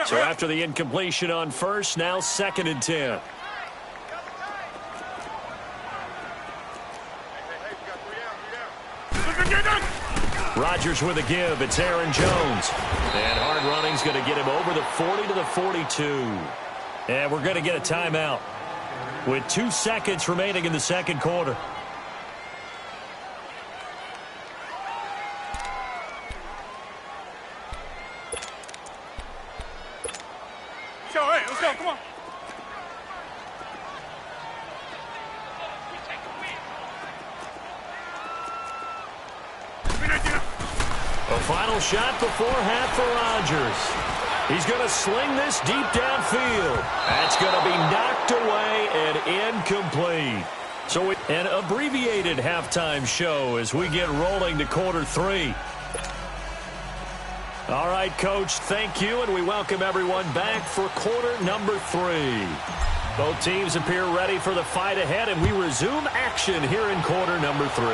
So after the incompletion on first, now 2nd and 10. Rodgers with a give. It's Aaron Jones. And hard running's going to get him over the 40 to the 42. And we're going to get a timeout with 2 seconds remaining in the second quarter. Let's go, come on. A final shot before half for Rodgers. He's going to sling this deep downfield. That's going to be knocked away and incomplete. So an abbreviated halftime show as we get rolling to quarter 3. All right, Coach, thank you, and we welcome everyone back for quarter number 3. Both teams appear ready for the fight ahead, and we resume action here in quarter number 3.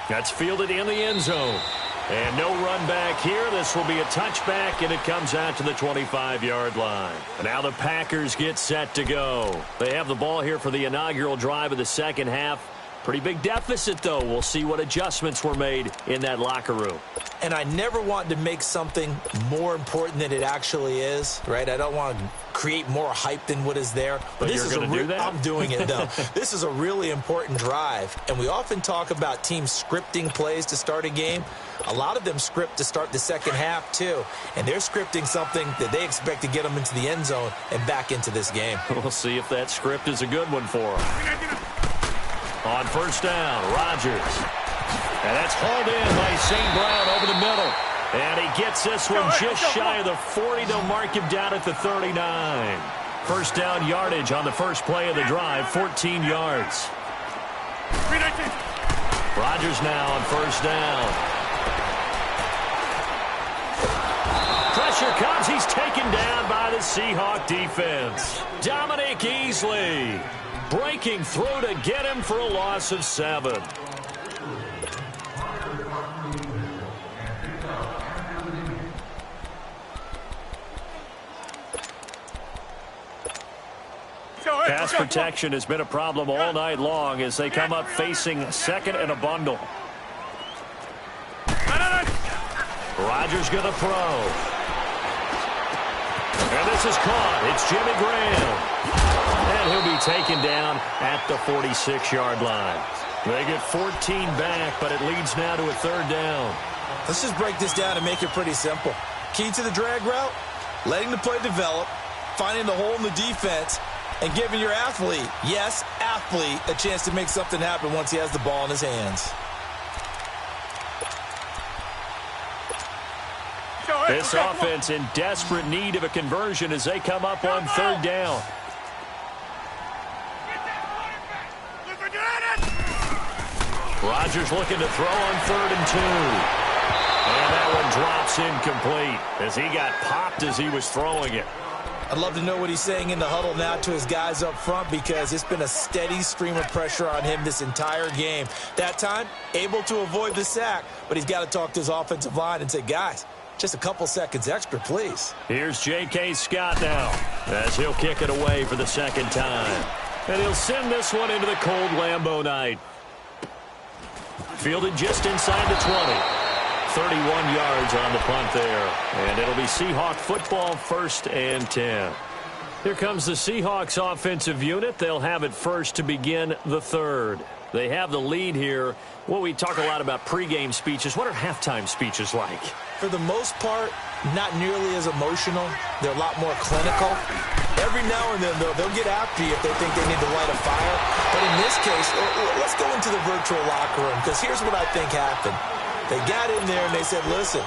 That's fielded in the end zone. And no run back here. This will be a touchback, and it comes out to the 25-yard line. Now the Packers get set to go. They have the ball here for the inaugural drive of the second half. Pretty big deficit, though. We'll see what adjustments were made in that locker room. And I never want to make something more important than it actually is, right? I don't want to create more hype than what is there. But this is do that? I'm doing it, though. This is a really important drive. And we often talk about teams scripting plays to start a game. A lot of them script to start the second half, too. And they're scripting something that they expect to get them into the end zone and back into this game. We'll see if that script is a good one for them. On first down, Rodgers. And that's hauled in by St. Brown over the middle. And he gets this one just shy of the 40. They'll mark him down at the 39. First down yardage on the first play of the drive, 14 yards. Rodgers now on first down. Pressure comes. He's taken down by the Seahawk defense. Dominic Easley breaking through to get him for a loss of 7. Pass protection has been a problem all night long as they come up facing second and a bundle. Rodgers going to throw. And this is caught. It's Jimmy Graham. And he'll be taken down at the 46-yard line. They get 14 back, but it leads now to a third down. Let's just break this down and make it pretty simple. Key to the drag route, letting the play develop, finding the hole in the defense, and giving your athlete, yes, athlete, a chance to make something happen once he has the ball in his hands. This offense in desperate need of a conversion as they come up on third down. Rodgers looking to throw on 3rd and 2. And that one drops incomplete as he got popped as he was throwing it. I'd love to know what he's saying in the huddle now to his guys up front because it's been a steady stream of pressure on him this entire game. That time, able to avoid the sack, but he's got to talk to his offensive line and say, guys, just a couple seconds extra, please. Here's J.K. Scott now as he'll kick it away for the second time. And he'll send this one into the cold Lambeau night. Fielded just inside the 20. 31 yards on the punt there. And it'll be Seahawk football, 1st and 10. Here comes the Seahawks offensive unit. They'll have it first to begin the third. They have the lead here. Well, we talk a lot about pregame speeches. What are halftime speeches like? For the most part, not nearly as emotional. They're a lot more clinical. Every now and then, though, they'll get after you if they think they need to light a fire. But in this case, let's go into the virtual locker room because here's what I think happened. They got in there and they said, listen,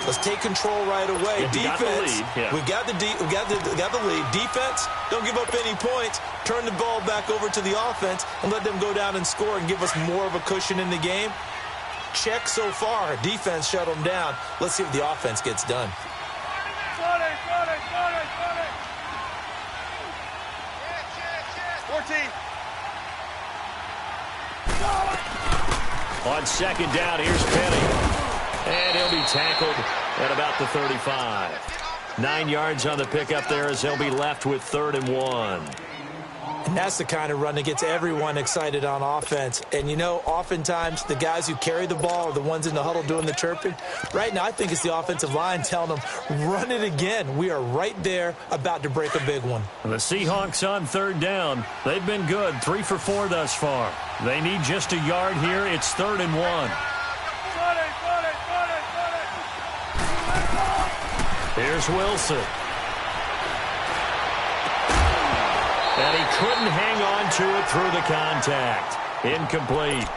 let's take control right away. Defense, we got the lead. Defense, don't give up any points. Turn the ball back over to the offense and let them go down and score and give us more of a cushion in the game. Check so far. Defense shut them down. Let's see if the offense gets done. 14. On second down, here's Penny. And he'll be tackled at about the 35. 9 yards on the pickup there as they'll be left with 3rd and 1. And that's the kind of run that gets everyone excited on offense. And, you know, oftentimes the guys who carry the ball are the ones in the huddle doing the chirping. Right now, I think it's the offensive line telling them, run it again. We are right there about to break a big one. The Seahawks on 3rd down. They've been good, 3 for 4 thus far. They need just a yard here. It's 3rd and 1. Here's Wilson. And he couldn't hang on to it through the contact. Incomplete.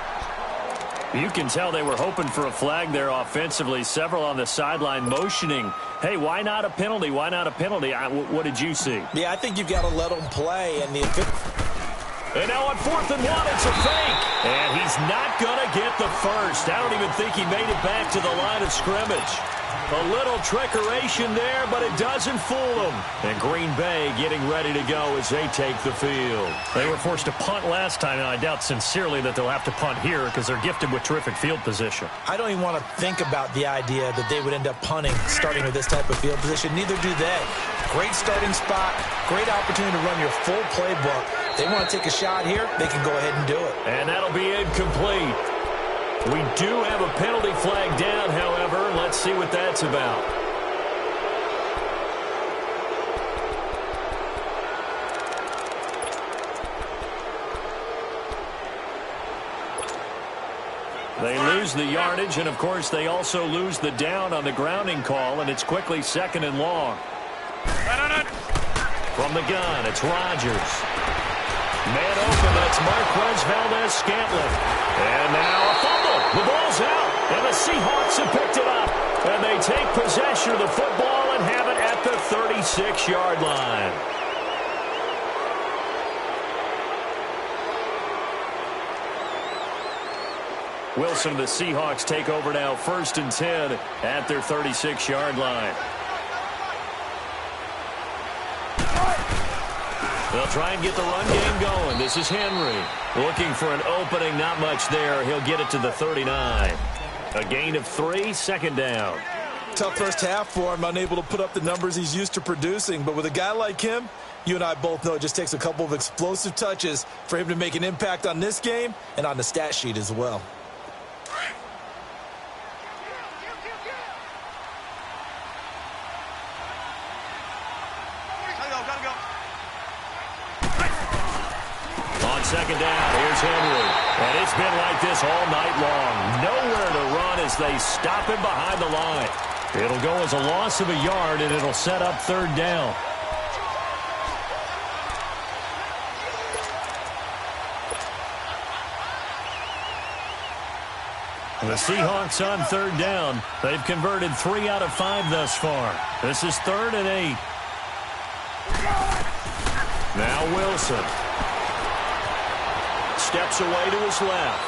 You can tell they were hoping for a flag there offensively. Several on the sideline motioning, hey, why not a penalty? Why not a penalty? What did you see? Yeah, I think you've got to let them play. And now on 4th and 1, it's a fake. And he's not going to get the first. I don't even think he made it back to the line of scrimmage. A little trickeration there, but it doesn't fool them. And Green Bay getting ready to go as they take the field. They were forced to punt last time, and I doubt sincerely that they'll have to punt here because they're gifted with terrific field position. I don't even want to think about the idea that they would end up punting starting with this type of field position. Neither do they. Great starting spot, great opportunity to run your full playbook. They want to take a shot here, they can go ahead and do it. And that'll be incomplete. We do have a penalty flag down, however. Let's see what that's about. They lose the yardage, and, of course, they also lose the down on the grounding call, and it's quickly 2nd and long. From the gun, it's Rodgers. Man open, that's Marquez Valdez-Scantling. And now a fumble. The ball's out, and the Seahawks have picked it up. And they take possession of the football and have it at the 36-yard line. Wilson, the Seahawks take over now, 1st and 10 at their 36-yard line. They'll try and get the run game going. This is Henry looking for an opening. Not much there. He'll get it to the 39. A gain of 3, 2nd down. Tough first half for him, unable to put up the numbers he's used to producing. But with a guy like him, you and I both know it just takes a couple of explosive touches for him to make an impact on this game and on the stat sheet as well. On 2nd down, here's Henry. And it's been like this all night long. Nowhere to run as they stop him behind the line. It'll go as a loss of a yard, and it'll set up 3rd down. The Seahawks on 3rd down. They've converted 3 out of 5 thus far. This is 3rd and 8. Now Wilson. Steps away to his left.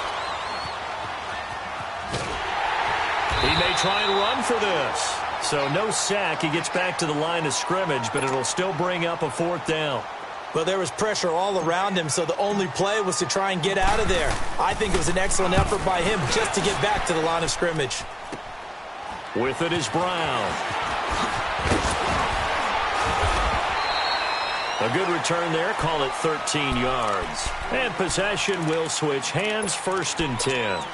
He may try and run for this. So no sack. He gets back to the line of scrimmage, but it'll still bring up a 4th down. Well, there was pressure all around him, so the only play was to try and get out of there. I think it was an excellent effort by him just to get back to the line of scrimmage. With it is Brown. A good return there. Call it 13 yards. And possession will switch hands, 1st and 10.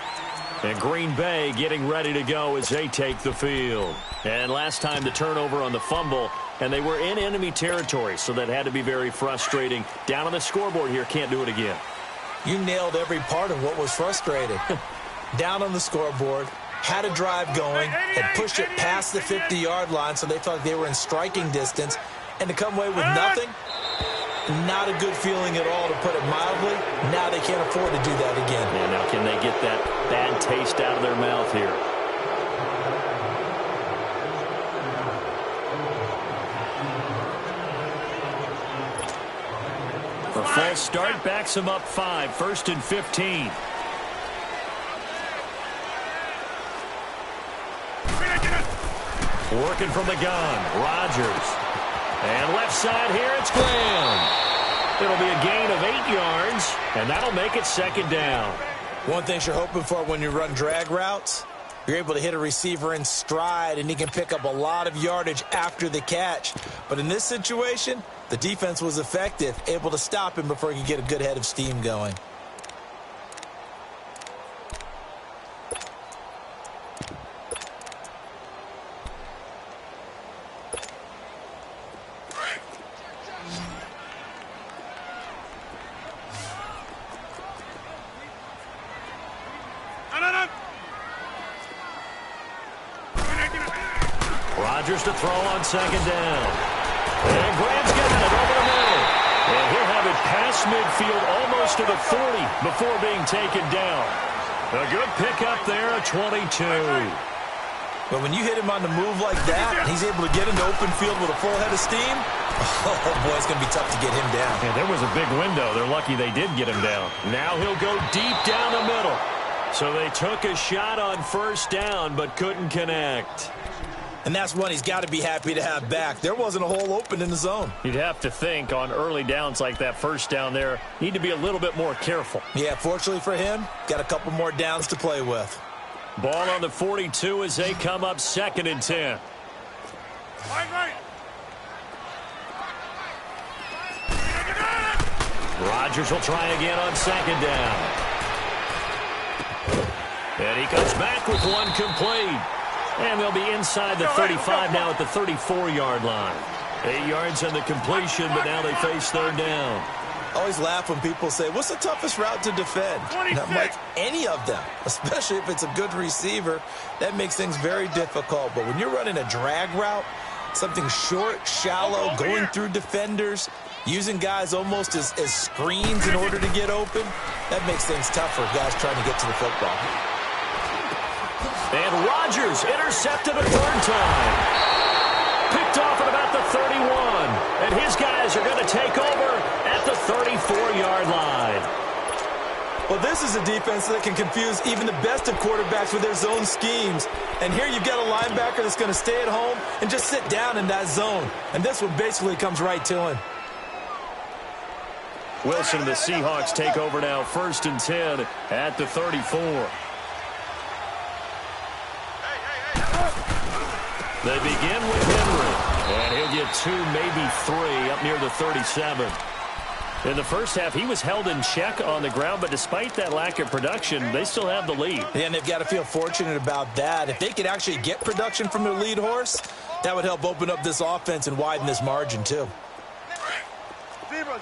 And Green Bay getting ready to go as they take the field. And last time the turnover on the fumble, and they were in enemy territory, so that had to be very frustrating. Down on the scoreboard here, can't do it again. You nailed every part of what was frustrating. Down on the scoreboard, had a drive going, had pushed it past the 50-yard line, so they felt like they were in striking distance, and to come away with nothing, not a good feeling at all, to put it mildly. Now they can't afford to do that again. Yeah, now can they get that bad taste out of their mouth here? A false start backs them up 5, 1st and 15. Working from the gun, Rodgers. And left side here, it's Graham. It'll be a gain of 8 yards, and that'll make it 2nd down. One thing you're hoping for when you run drag routes, You're able to hit a receiver in stride, and he can pick up a lot of yardage after the catch. But in this situation, the defense was effective, able to stop him before he could get a good head of steam going. Rodgers to throw on second down. And Graham's got it over the middle. And he'll have it past midfield almost to the 40 before being taken down. A good pickup there at 22. But when you hit him on the move like that, and he's able to get into open field with a full head of steam, oh boy, it's going to be tough to get him down. Yeah, there was a big window. They're lucky they did get him down. Now he'll go deep down the middle. So they took a shot on first down but couldn't connect. And that's one he's got to be happy to have back. There wasn't a hole open in the zone. You'd have to think on early downs like that first down there, need to be a little bit more careful. Yeah, fortunately for him, got a couple more downs to play with. Ball on the 42 as they come up 2nd and 10. Right. Rodgers will try again on 2nd down. And he comes back with one complete. And they'll be inside the 35 now at the 34-yard line. 8 yards on the completion, but now they face 3rd down. I always laugh when people say, what's the toughest route to defend? And I'm like, any of them, especially if it's a good receiver. That makes things very difficult. But when you're running a drag route, something short, shallow, going through defenders, using guys almost as screens in order to get open, that makes things tougher, guys trying to get to the football. And Rodgers intercepted a 3rd time. Picked off at about the 31. And his guys are going to take over at the 34-yard line. Well, this is a defense that can confuse even the best of quarterbacks with their zone schemes. And here you've got a linebacker that's going to stay at home and just sit down in that zone. And this one basically comes right to him. Wilson, the Seahawks take over now 1st and 10 at the 34. They begin with Henry, and he'll get 2, maybe 3 up near the 37. In the first half, he was held in check on the ground, but despite that lack of production, they still have the lead. Yeah, and they've got to feel fortunate about that. If they could actually get production from their lead horse, that would help open up this offense and widen this margin, too. Zebra.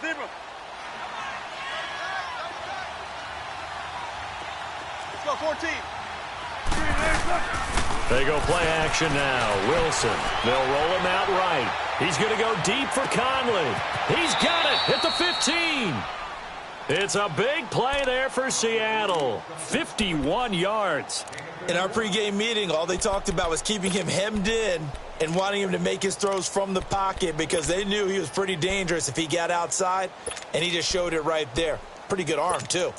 Let's go, 14. They go play action now. Wilson. They'll roll him out right. He's going to go deep for Conley. He's got it at the 15. It's a big play there for Seattle. 51 yards. In our pregame meeting, all they talked about was keeping him hemmed in and wanting him to make his throws from the pocket because they knew he was pretty dangerous if he got outside, and he just showed it right there. Pretty good arm, too.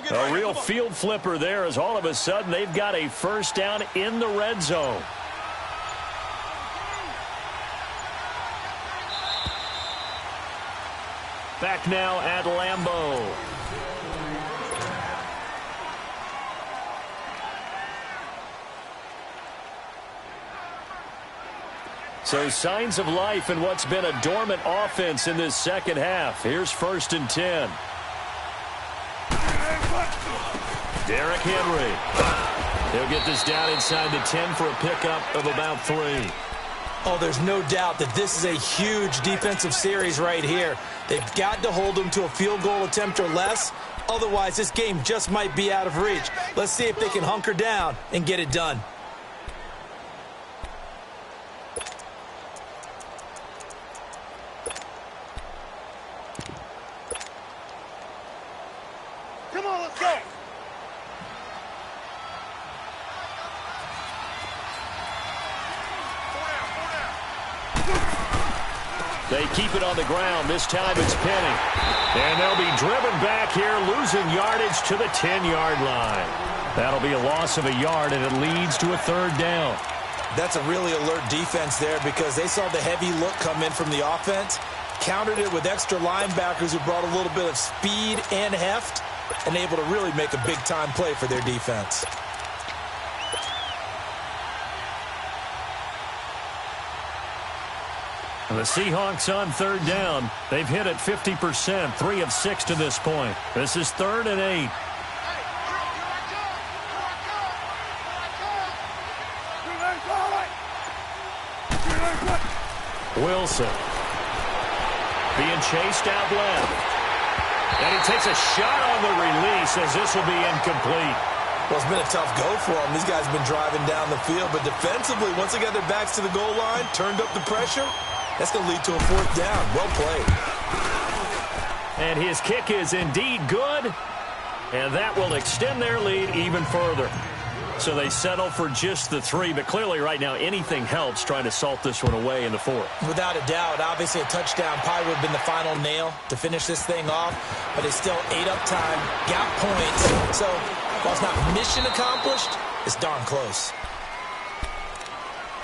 A real field flipper there as all of a sudden they've got a first down in the red zone. Back now at Lambeau. So signs of life in what's been a dormant offense in this second half. Here's 1st and 10. Derrick Henry. He'll get this down inside the 10 for a pickup of about 3. Oh, there's no doubt that this is a huge defensive series right here. They've got to hold them to a field goal attempt or less. Otherwise, this game just might be out of reach. Let's see if they can hunker down and get it done. Come on, let's go. They keep it on the ground. This time it's Penny. And they'll be driven back here, losing yardage to the 10-yard line. That'll be a loss of a yard, and it leads to a 3rd down. That's a really alert defense there because they saw the heavy look come in from the offense, countered it with extra linebackers who brought a little bit of speed and heft, and able to really make a big-time play for their defense. And the Seahawks on third down. They've hit it 50%, 3 of 6 to this point. This is 3rd and 8. Wilson being chased out left. And he takes a shot on the release as this will be incomplete. Well, it's been a tough go for them. These guys have been driving down the field, but defensively, once they got their backs to the goal line, turned up the pressure, that's going to lead to a 4th down. Well played. And his kick is indeed good, and that will extend their lead even further. So they settle for just the 3, but clearly right now anything helps trying to salt this one away in the 4th. Without a doubt, obviously a touchdown probably would have been the final nail to finish this thing off, but it's still 8 up time, got points. So while it's not mission accomplished, it's darn close.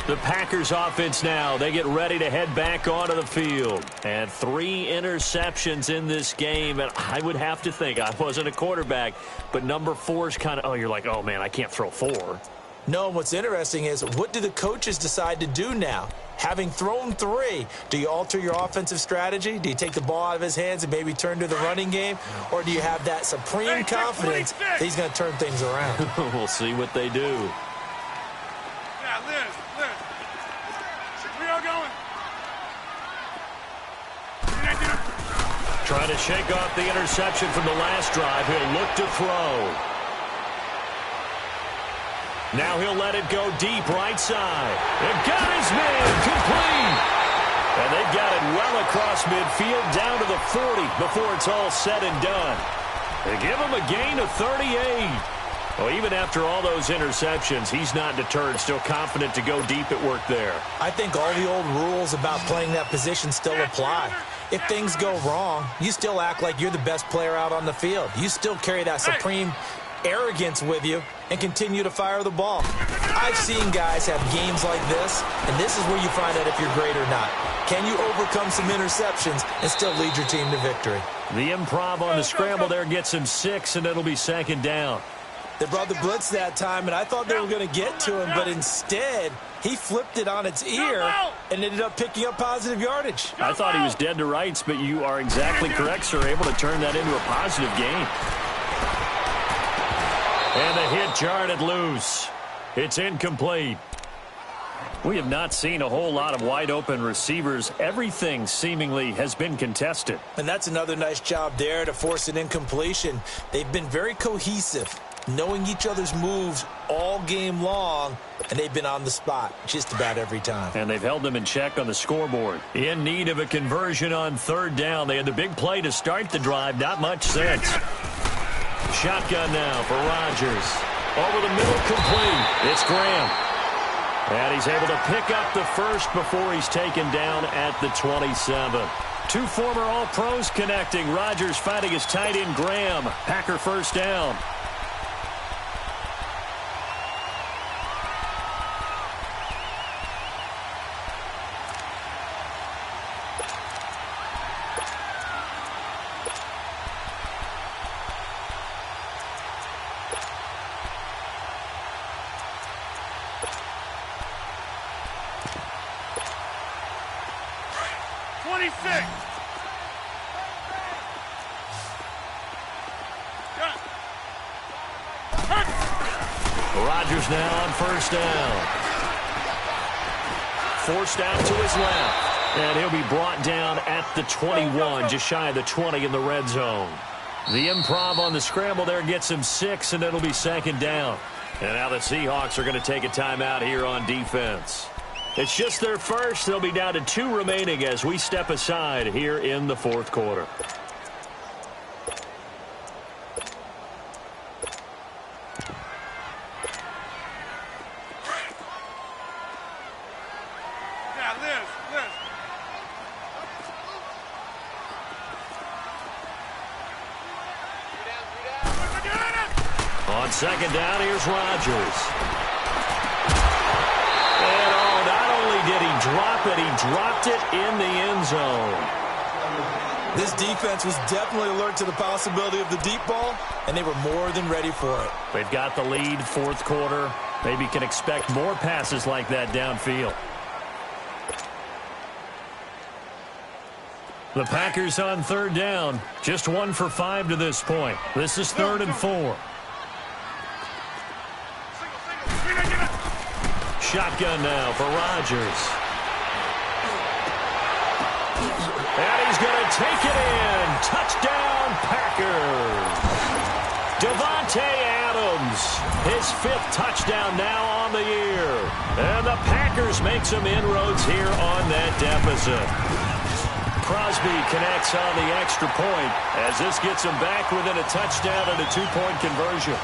The Packers offense now, they get ready to head back onto the field. And 3 interceptions in this game, and I would have to think, I wasn't a quarterback, but number 4 is kind of, oh, you're like, oh man, I can't throw 4. No, what's interesting is, what do the coaches decide to do now? Having thrown 3, do you alter your offensive strategy? Do you take the ball out of his hands and maybe turn to the running game? Or do you have that supreme confidence that he's going to turn things around? We'll see what they do. Yeah, Liz. We are going. Trying to shake off the interception from the last drive. He'll look to throw. Now he'll let it go deep right side. And got his man complete. And they've got it well across midfield down to the 40 before it's all said and done. They give him a gain of 38. Well, even after all those interceptions, he's not deterred, still confident to go deep at work there. I think all the old rules about playing that position still apply. If things go wrong, you still act like you're the best player out on the field. You still carry that supreme arrogance with you and continue to fire the ball. I've seen guys have games like this, and this is where you find out if you're great or not. Can you overcome some interceptions and still lead your team to victory? The improv on the scramble there gets him 6, and it'll be 2nd down. They brought the blitz that time, and I thought they were going to get to him, but instead, he flipped it on its ear and ended up picking up positive yardage. I thought he was dead to rights, but you are exactly correct, sir. Able to turn that into a positive gain. And the hit jarred it loose. It's incomplete. We have not seen a whole lot of wide-open receivers. Everything seemingly has been contested. And that's another nice job there to force an incompletion. They've been very cohesive, knowing each other's moves all game long, and they've been on the spot just about every time. And they've held them in check on the scoreboard. In need of a conversion on 3rd down. They had the big play to start the drive. Not much sense. Shotgun now for Rodgers. Over the middle, complete. It's Graham. And he's able to pick up the first before he's taken down at the 27. 2 former All-Pros connecting. Rodgers fighting his tight end Graham. Packer 1st down. Rodgers now on 1st down. Forced out to his left. And he'll be brought down at the 21, just shy of the 20 in the red zone. The improv on the scramble there gets him 6, and it'll be 2nd down. And now the Seahawks are going to take a timeout here on defense. It's just their first. They'll be down to 2 remaining as we step aside here in the 4th quarter. On 2nd down, here's Rodgers. And dropped it in the end zone. This defense was definitely alert to the possibility of the deep ball, and they were more than ready for it. They've got the lead, fourth quarter. Maybe can expect more passes like that downfield. The Packers on third down. Just 1 for 5 to this point. This is 3rd and 4. Shotgun now for Rodgers. And he's going to take it in. Touchdown, Packers. Davante Adams, his 5th touchdown now on the year. And the Packers make some inroads here on that deficit. Crosby connects on the extra point as this gets him back within a touchdown and a 2-point conversion.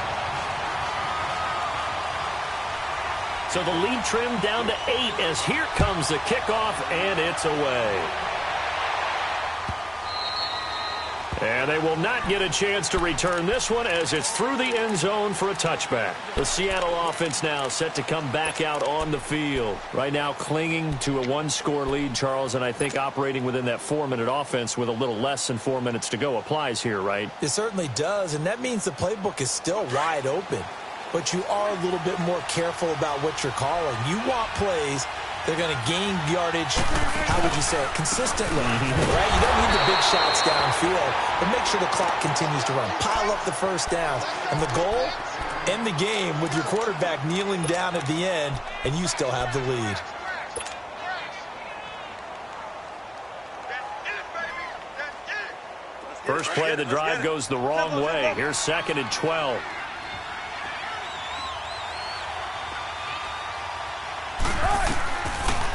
So the lead trimmed down to 8 as here comes the kickoff, and it's away. And they will not get a chance to return this one as it's through the end zone for a touchback. The Seattle offense now set to come back out on the field. Right now clinging to a 1-score lead, Charles, and I think operating within that 4-minute offense with a little less than 4 minutes to go applies here, right? It certainly does, and that means the playbook is still wide open. But you are a little bit more careful about what you're calling. You want plays they're going to gain yardage, how would you say it, consistently, right? You don't need the big shots downfield, but make sure the clock continues to run. Pile up the first downs. And the goal, end the game with your quarterback kneeling down at the end, and you still have the lead. First play of the drive goes the wrong way. Here's 2nd and 12.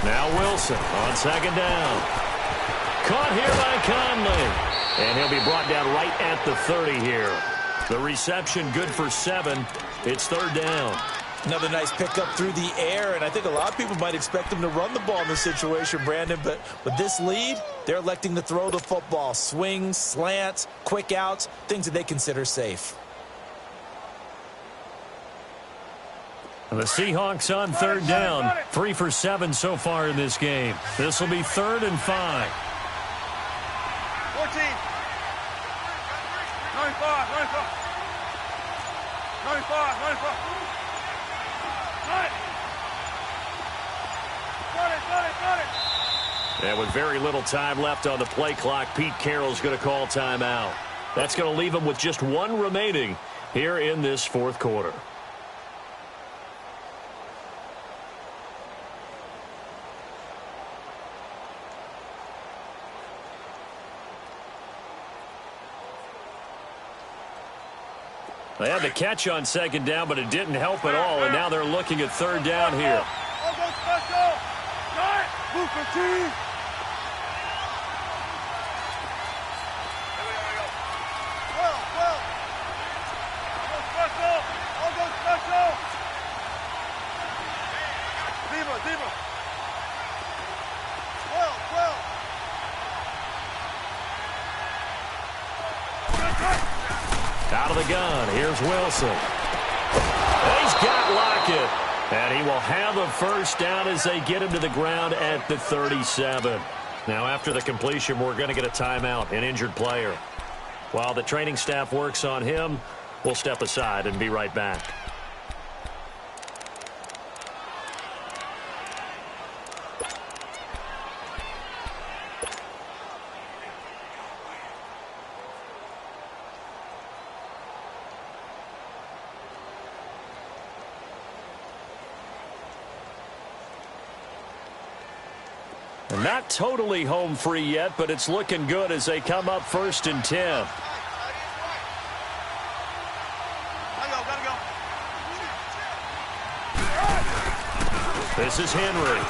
Now Wilson on 2nd down. Caught here by Conley. And he'll be brought down right at the 30 here. The reception good for 7. It's 3rd down. Another nice pickup through the air, and I think a lot of people might expect him to run the ball in this situation, Brandon, but with this lead, they're electing to throw the football. Swings, slants, quick outs, things that they consider safe. The Seahawks on 3rd down. 3 for 7 so far in this game. This will be 3rd and 5. 14. 95. 95. And with very little time left on the play clock, Pete Carroll's going to call timeout. That's going to leave him with just 1 remaining here in this 4th quarter. They had the catch on 2nd down, but it didn't help at all, and now they're looking at 3rd down here. Out of the gun, here's Wilson. He's got Lockett. And he will have a first down as they get him to the ground at the 37. Now, after the completion, we're going to get a timeout, an injured player. While the training staff works on him, we'll step aside and be right back. Not totally home free yet, but it's looking good as they come up 1st and 10. This is Henry.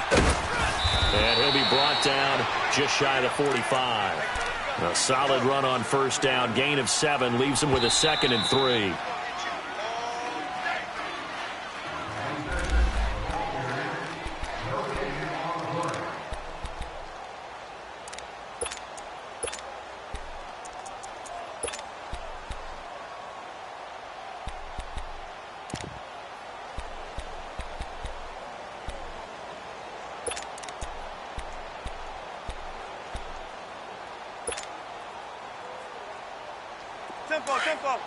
And he'll be brought down just shy of the 45. A solid run on 1st down. Gain of 7 leaves him with a 2nd and 3. Tempo.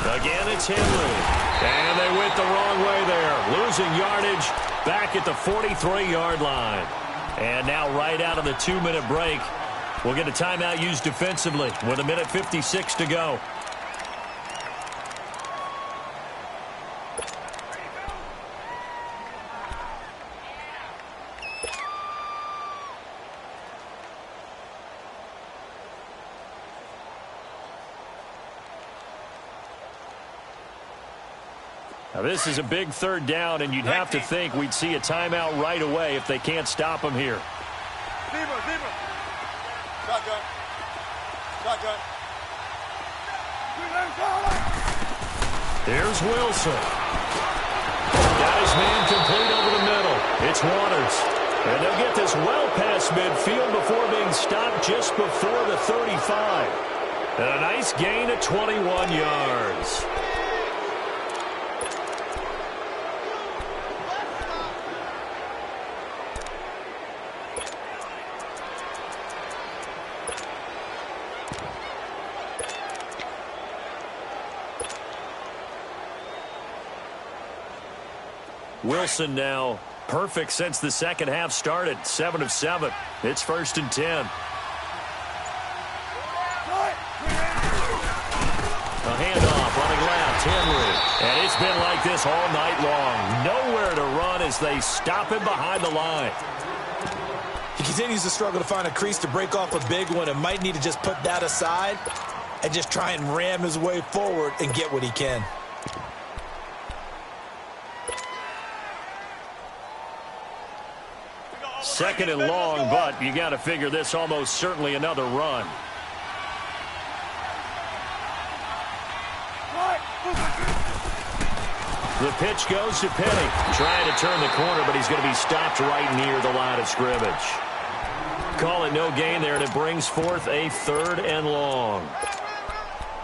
Again, it's Henry. And they went the wrong way there. Losing yardage back at the 43-yard line. And now right out of the 2-minute break, we'll get a timeout used defensively with 1:56 to go. Now, this is a big third down, and you'd have to think we'd see a timeout right away if they can't stop him here. Deeper. Shotgun. Here's Wilson. Got his man complete over the middle. It's Waters. And they'll get this well past midfield before being stopped just before the 35. And a nice gain of 21 yards. Wilson now perfect since the second half started. 7 of 7. It's 1st and 10. A handoff running left. Henry. And it's been like this all night long. Nowhere to run as they stop him behind the line. He continues to struggle to find a crease to break off a big one and might need to just put that aside and just try and ram his way forward and get what he can. Second and long, but you got to figure this almost certainly another run. The pitch goes to Penny. Trying to turn the corner, but he's going to be stopped right near the line of scrimmage. Call it no gain there, and it brings forth a 3rd and long.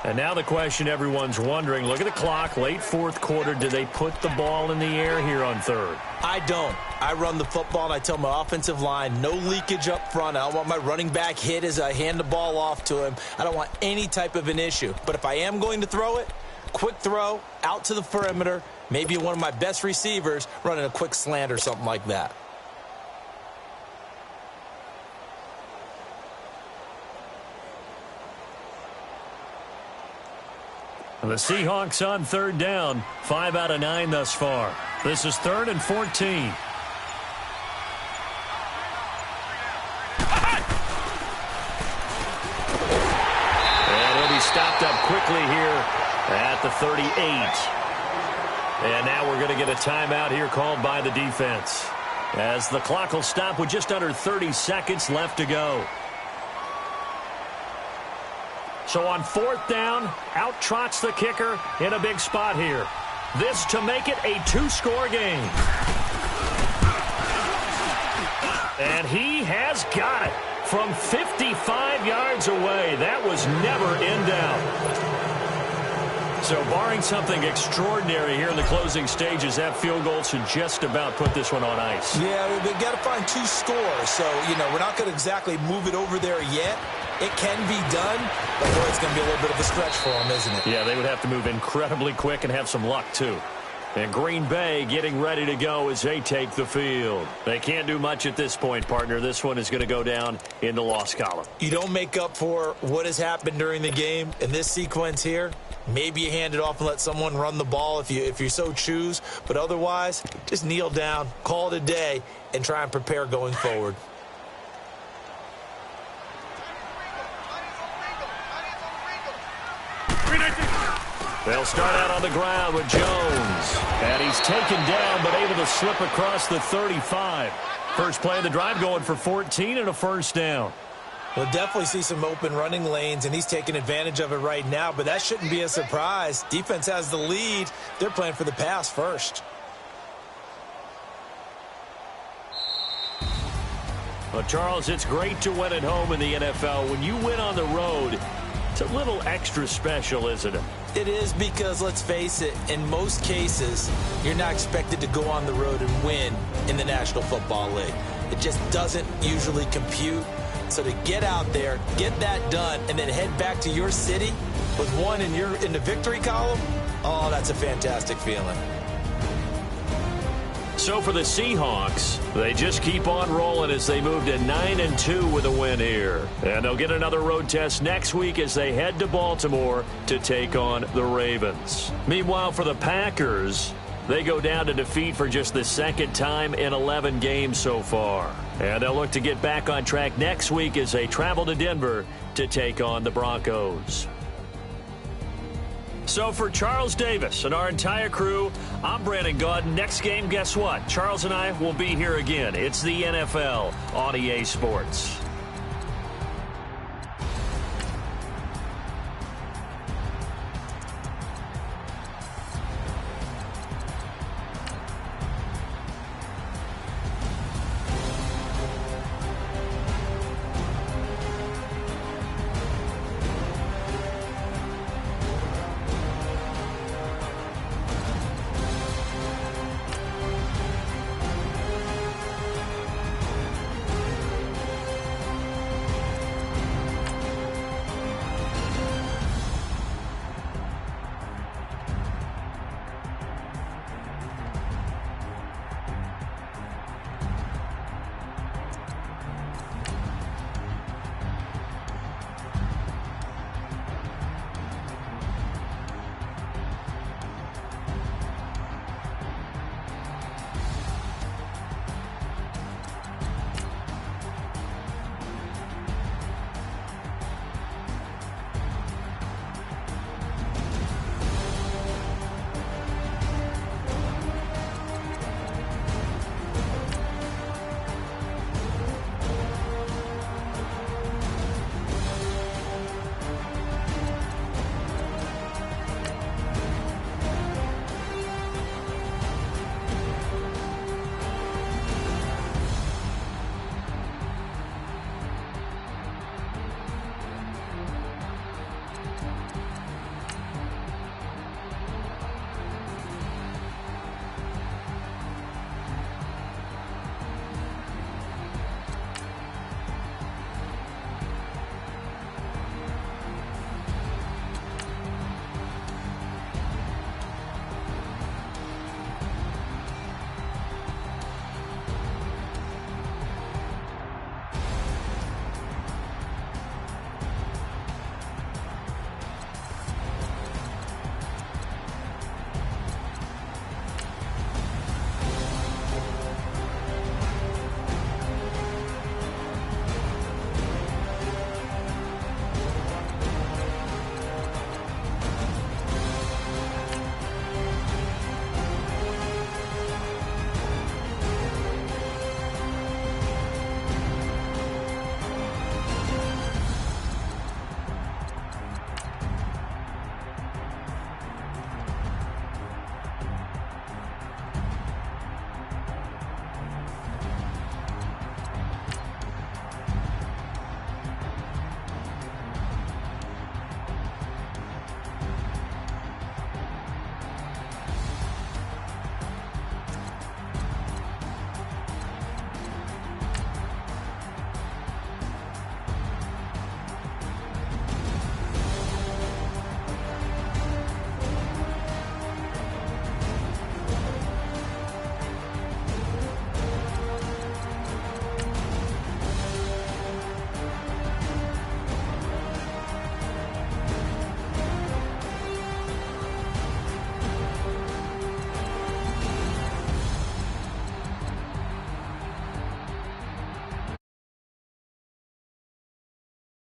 And now the question everyone's wondering, look at the clock, late 4th quarter, do they put the ball in the air here on 3rd? I don't. I run the football, and I tell my offensive line, no leakage up front. I don't want my running back hit as I hand the ball off to him. I don't want any type of an issue. But if I am going to throw it, quick throw, out to the perimeter, maybe one of my best receivers running a quick slant or something like that. The Seahawks on 3rd down, 5 out of 9 thus far. This is 3rd and 14. And he'll be stopped up quickly here at the 38. And now we're going to get a timeout here called by the defense, as the clock will stop with just under 30 seconds left to go. So on 4th down, out trots the kicker in a big spot here. This to make it a 2-score game. And he has got it from 55 yards away. That was never in doubt. So barring something extraordinary here in the closing stages, that field goal should just about put this one on ice. Yeah, we've got to find 2 scores. So, we're not going to exactly move it over there yet. It can be done, but boy, it's going to be a little bit of a stretch for them, isn't it? Yeah, they would have to move incredibly quick and have some luck, too. And Green Bay getting ready to go as they take the field. They can't do much at this point, partner. This one is going to go down in the loss column. You don't make up for what has happened during the game in this sequence here. Maybe you hand it off and let someone run the ball if you so choose. But otherwise, just kneel down, call it a day, and try and prepare going forward. They'll start out on the ground with Jones. And he's taken down, but able to slip across the 35. First play of the drive going for 14 and a 1st down. We'll definitely see some open running lanes, and he's taking advantage of it right now, but that shouldn't be a surprise. Defense has the lead. They're playing for the pass first. Well, Charles, it's great to win at home in the NFL. When you win on the road, It's a little extra special, isn't it? It is because, let's face it, in most cases, you're not expected to go on the road and win in the National Football League. It just doesn't usually compute. So to get out there, get that done, and then head back to your city with one in the victory column, oh, that's a fantastic feeling. So for the Seahawks, they just keep on rolling as they move to 9-2 with a win here. And they'll get another road test next week as they head to Baltimore to take on the Ravens. Meanwhile, for the Packers, they go down to defeat for just the second time in 11 games so far. And they'll look to get back on track next week as they travel to Denver to take on the Broncos. So for Charles Davis and our entire crew, I'm Brandon Gaudin. Next game, guess what? Charles and I will be here again. It's the NFL on EA Sports.